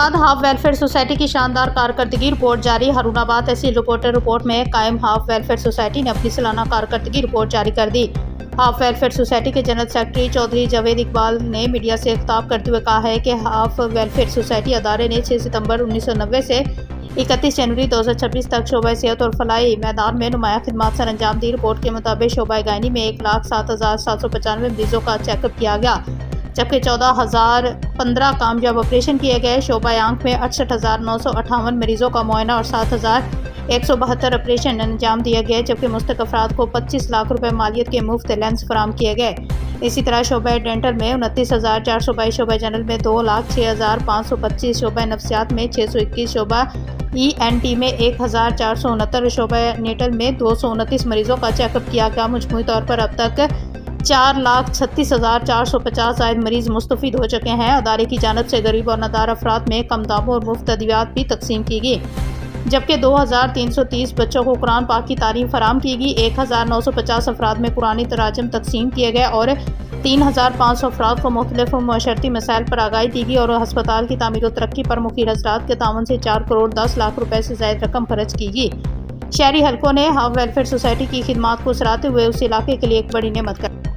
Half welfare society کی شاندار کارکردگی رپورٹ جاری۔ ہارون آباد تحصیل رپورٹ میں قائم ہاف ویلفیئر سوسائٹی نے اپنی سالانہ کارکردگی رپورٹ جاری کر دی۔ ہاف ویلفیئر سوسائٹی کے جنرل سیکرٹری چودھری جاوید اقبال نے میڈیا سے خطاب کرتے ہوئے کہا ہے کہ ہاف ویلفیئر سوسائٹی ادارے نے 6 ستمبر 1990 سے 31 جنوری 2026 تک شعبہ صحت اور فلاحی میدان میں نمایاں خدمات سر انجام دی۔ رپورٹ کے مطابق شعبہ گائنی میں 1,07,795 مریضوں کا چیک اپ کیا گیا، جبکہ 14,015 کامیاب آپریشن کیے گئے۔ شعبہ آنکھ میں 68,958 مریضوں کا معائنہ اور 7,172 آپریشن انجام دیے گئے، جبکہ مستحق افراد کو 25 لاکھ روپے مالیت کے مفت لینس فراہم کیے گئے۔ اسی طرح شعبہ ڈینٹل میں 29,422، شعبہ جنرل میں 2,06,525، شعبہ نفسیات میں 621، شعبہ ENT میں 1,469، شعبہ نیٹل میں 229 مریضوں کا چیک اپ کیا گیا۔ مجموعی طور پر اب تک 4,36,450 زائد مریض مستفید ہو چکے ہیں۔ ادارے کی جانب سے غریب اور نادار افراد میں کم داموں اور مفت ادویات بھی تقسیم کی گئی، جبکہ 2,330 بچوں کو قرآن پاک کی تعلیم فراہم کی گئی۔ 1,950 افراد میں قرآنی تراجم تقسیم کیے گئے اور 3,500 افراد کو مختلف معاشرتی مسائل پر آگاہی دی گئی، اور ہسپتال کی تعمیر و ترقی پر مخیر حضرات کے تعاون سے 4 کروڑ 10 لاکھ روپے سے زائد رقم خرچ کی گئی۔ شہری حلقوں نے ہاف ویلفیئر سوسائٹی کی خدمات کو سراہتے ہوئے اس علاقے کے لیے ایک بڑی نعمت قرار